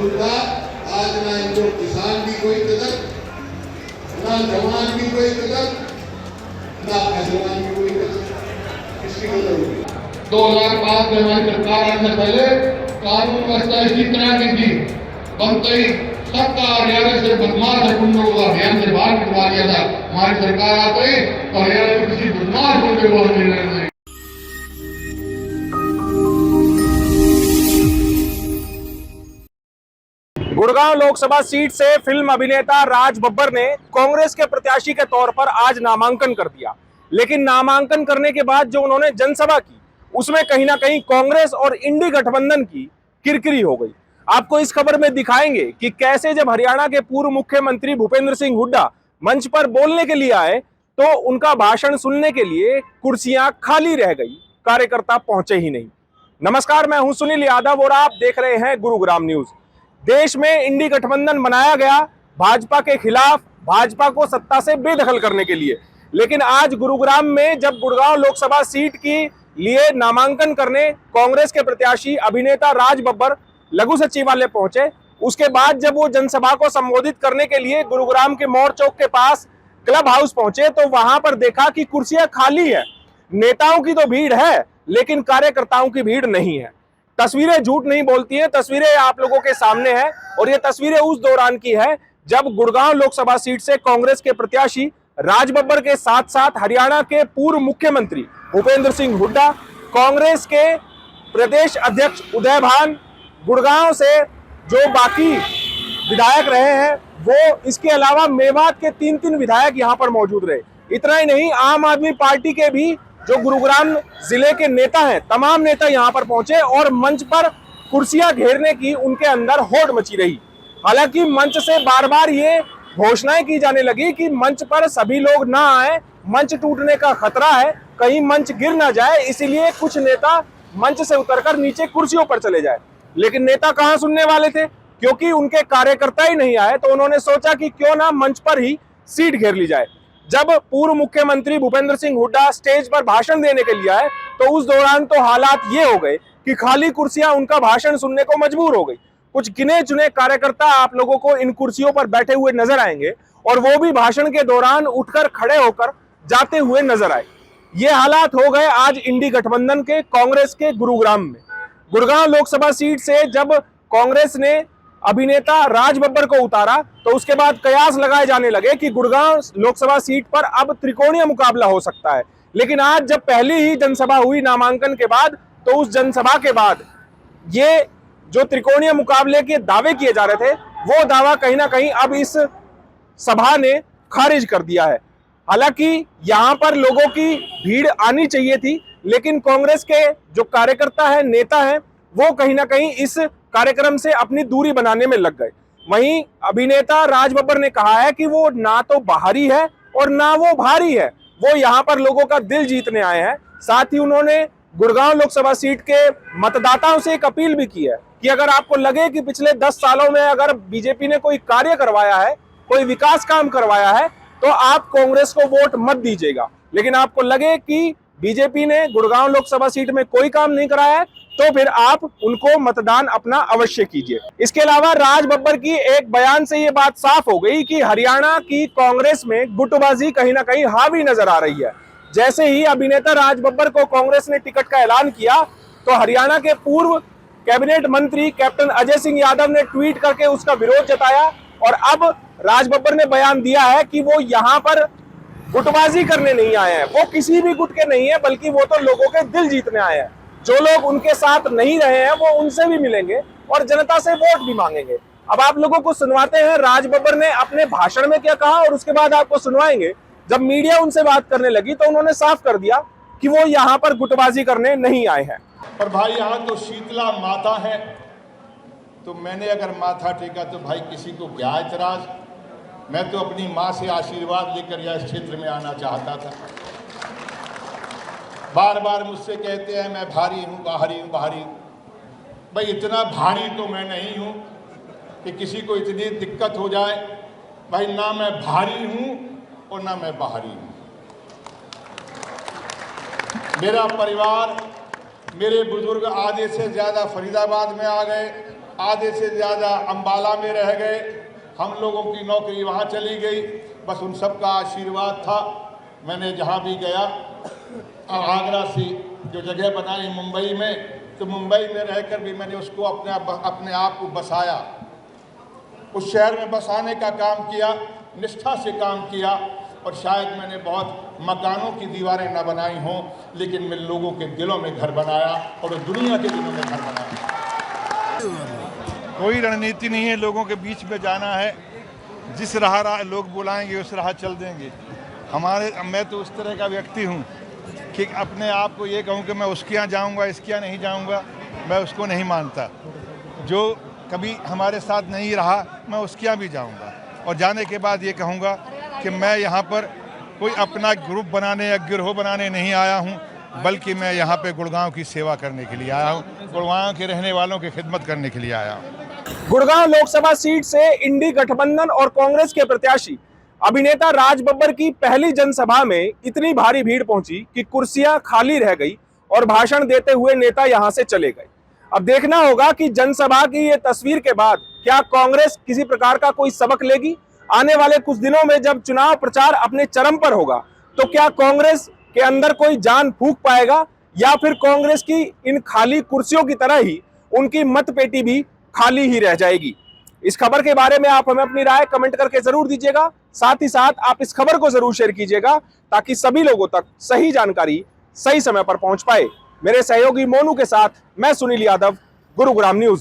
मजबूत था। आज ना इनको किसान की कोई कदर, ना जवान की कोई कदर, ना पहलवान की कोई कदर, किसकी कदर होगी? 2005 में हमारी सरकार आने से पहले कानून व्यवस्था इसी तरह की थी, बनते ही सबका हरियाणा से बदमाश है गुंडों को अभियान से बाहर निकलवा दिया था। हमारी सरकार आ गई तो हरियाणा में किसी बदमाश गुंडे को हम मिलने नहीं। गुड़गांव लोकसभा सीट से फिल्म अभिनेता राज बब्बर ने कांग्रेस के प्रत्याशी के तौर पर आज नामांकन कर दिया। लेकिन नामांकन करने के बाद जो उन्होंने जनसभा की उसमें कहीं ना कहीं कांग्रेस और इंडी गठबंधन की किरकिरी हो गई। आपको इस खबर में दिखाएंगे कि कैसे जब हरियाणा के पूर्व मुख्यमंत्री भूपेंद्र सिंह हुड्डा मंच पर बोलने के लिए आए तो उनका भाषण सुनने के लिए कुर्सियां खाली रह गई, कार्यकर्ता पहुंचे ही नहीं। नमस्कार, मैं हूं सुनील यादव और आप देख रहे हैं गुरुग्राम न्यूज। देश में इंडी गठबंधन बनाया गया भाजपा के खिलाफ, भाजपा को सत्ता से बेदखल करने के लिए। लेकिन आज गुरुग्राम में जब गुड़गांव लोकसभा सीट के लिए नामांकन करने कांग्रेस के प्रत्याशी अभिनेता राज बब्बर लघु सचिवालय पहुंचे, उसके बाद जब वो जनसभा को संबोधित करने के लिए गुरुग्राम के मोड़ चौक के पास क्लब हाउस पहुंचे तो वहां पर देखा कि कुर्सियां खाली है। नेताओं की तो भीड़ है लेकिन कार्यकर्ताओं की भीड़ नहीं है। तस्वीरें झूठ नहीं बोलती हैं, तस्वीरें आप लोगों के सामने हैं और ये तस्वीरें उस दौरान की है जब गुड़गांव लोकसभा सीट से कांग्रेस के प्रत्याशी राज बब्बर के साथ साथ हरियाणा के पूर्व मुख्यमंत्री भूपेंद्र सिंह हुड्डा, कांग्रेस के प्रदेश अध्यक्ष उदय भान, गुड़गांव से जो बाकी विधायक रहे हैं वो, इसके अलावा मेवात के 3 विधायक यहां पर मौजूद रहे। इतना ही नहीं, आम आदमी पार्टी के भी जो गुरुग्राम जिले के नेता हैं, तमाम नेता यहां पर पहुंचे और मंच पर कुर्सियां घेरने की उनके अंदर होड़ मची रही। हालांकि मंच से बार बार ये घोषणाएं की जाने लगी कि मंच पर सभी लोग ना आए, मंच टूटने का खतरा है, कहीं मंच गिर ना जाए, इसीलिए कुछ नेता मंच से उतरकर नीचे कुर्सियों पर चले जाए। लेकिन नेता कहां सुनने वाले थे, क्योंकि उनके कार्यकर्ता ही नहीं आए तो उन्होंने सोचा कि क्यों ना मंच पर ही सीट घेर ली जाए। जब पूर्व मुख्यमंत्री भूपेंद्र सिंह हुड्डा स्टेज पर भाषण देने के लिए आए तो उस दौरान तो हालात ये हो गए कि खाली कुर्सियां उनका भाषण सुनने को मजबूर हो गई। कुछ गिने चुने कार्यकर्ता आप लोगों को इन कुर्सियों पर बैठे हुए नजर आएंगे और वो भी भाषण के दौरान उठकर खड़े होकर जाते हुए नजर आए। ये हालात हो गए आज इंडी गठबंधन के कांग्रेस के गुरुग्राम में। गुड़गांव लोकसभा सीट से जब कांग्रेस ने अभिनेता राज बब्बर को उतारा तो उसके बाद कयास लगाए जाने लगे कि गुड़गांव लोकसभा सीट पर अब त्रिकोणीय मुकाबला हो सकता है। लेकिन आज जब पहली ही जनसभा हुई नामांकन के बाद तो उस जनसभा के बाद ये जो त्रिकोणीय मुकाबले के दावे किए जा रहे थे वो दावा कहीं ना कहीं अब इस सभा ने खारिज कर दिया है। हालांकि यहां पर लोगों की भीड़ आनी चाहिए थी, लेकिन कांग्रेस के जो कार्यकर्ता है, नेता हैं, वो कहीं ना कहीं इस कार्यक्रम से अपनी दूरी बनाने में लग गए। वहीं अभिनेता राज बब्बर ने कहा है कि वो ना तो बाहरी है और ना वो भारी है, वो यहाँ पर लोगों का दिल जीतने आए हैं। साथ ही उन्होंने गुड़गांव लोकसभा सीट के मतदाताओं से एक अपील भी की है कि अगर आपको लगे कि पिछले 10 सालों में अगर बीजेपी ने कोई कार्य करवाया है, कोई विकास काम करवाया है तो आप कांग्रेस को वोट मत दीजिएगा। लेकिन आपको लगे कि बीजेपी ने गुड़गांव लोकसभा सीट में कोई काम नहीं कराया है तो फिर आप उनको मतदान अपना अवश्य कीजिए। इसके अलावा राज बब्बर की एक बयान से ये बात साफ हो गई कि हरियाणा की कांग्रेस में गुटबाजी कहीं ना कहीं हावी नजर आ रही है। जैसे ही अभिनेता राज बब्बर को कांग्रेस ने टिकट का ऐलान किया तो हरियाणा के पूर्व कैबिनेट मंत्री कैप्टन अजय सिंह यादव ने ट्वीट करके उसका विरोध जताया और अब राज बब्बर ने बयान दिया है कि वो यहाँ पर गुटबाजी करने नहीं आए हैं, वो किसी भी गुट के नहीं है, बल्कि वो तो लोगों के दिल जीतने आए हैं। जो लोग उनके साथ नहीं रहे हैं वो उनसे भी मिलेंगे और जनता से वोट भी मांगेंगे। अब आप लोगों को सुनवाते हैं राज बब्बर ने अपने भाषण में क्या कहा और उसके बाद आपको सुनवाएंगे। जब मीडिया उनसे बात करने लगी तो उन्होंने साफ कर दिया कि वो यहाँ पर गुटबाजी करने नहीं आए हैं। और भाई यहाँ तो शीतला माता है, तो मैंने अगर माथा टेका तो भाई किसी को क्या एतराज। मैं तो अपनी माँ से आशीर्वाद लेकर यह इस क्षेत्र में आना चाहता था। बार बार मुझसे कहते हैं मैं भारी हूँ, बाहरी हूँ, बाहरी हूँ। भाई इतना भारी तो मैं नहीं हूँ कि किसी को इतनी दिक्कत हो जाए। भाई ना मैं भारी हूँ और ना मैं बाहरी हूँ। मेरा परिवार, मेरे बुजुर्ग आधे से ज़्यादा फरीदाबाद में आ गए, आधे से ज़्यादा अंबाला में रह गए, हम लोगों की नौकरी वहाँ चली गई। बस उन सब का आशीर्वाद था। मैंने जहाँ भी गया, आगरा से जो जगह बनाई मुंबई में, तो मुंबई में रहकर भी मैंने उसको अपने आप को बसाया, उस शहर में बसाने का काम किया, निष्ठा से काम किया। और शायद मैंने बहुत मकानों की दीवारें न बनाई हों, लेकिन मैं लोगों के दिलों में घर बनाया और दुनिया के दिलों में घर बनाया। कोई रणनीति नहीं है, लोगों के बीच में जाना है, जिस राह लोग बुलाएंगे उस राह चल देंगे। मैं तो उस तरह का व्यक्ति हूँ कि अपने आप को ये कहूँ कि मैं उसके यहाँ जाऊँगा, इसके यहाँ नहीं जाऊँगा, मैं उसको नहीं मानता। जो कभी हमारे साथ नहीं रहा, मैं उसके यहाँ भी जाऊँगा, और जाने के बाद ये कहूँगा कि मैं यहाँ पर कोई अपना ग्रुप बनाने या गिरोह बनाने नहीं आया हूँ, बल्कि मैं यहाँ पे गुड़गांव की सेवा करने के लिए आया हूँ, गुड़गांव के रहने वालों की खिदमत करने के लिए आया हूँ। गुड़गांव लोकसभा सीट से इंडी गठबंधन और कांग्रेस के प्रत्याशी अभिनेता राज बब्बर की पहली जनसभा में इतनी भारी भीड़ पहुंची कि कुर्सियां खाली रह गई और भाषण देते हुए नेता यहां से चले गए। अब देखना होगा कि जनसभा की ये तस्वीर के बाद क्या कांग्रेस किसी प्रकार का कोई सबक लेगी। आने वाले कुछ दिनों में जब चुनाव प्रचार अपने चरम पर होगा, तो क्या कांग्रेस के अंदर कोई जान फूंक पाएगा, या फिर कांग्रेस की इन खाली कुर्सियों की तरह ही उनकी मतपेटी भी खाली ही रह जाएगी। इस खबर के बारे में आप हमें अपनी राय कमेंट करके जरूर दीजिएगा। साथ ही साथ आप इस खबर को जरूर शेयर कीजिएगा, ताकि सभी लोगों तक सही जानकारी सही समय पर पहुंच पाए। मेरे सहयोगी मोनू के साथ मैं सुनील यादव, गुरुग्राम न्यूज।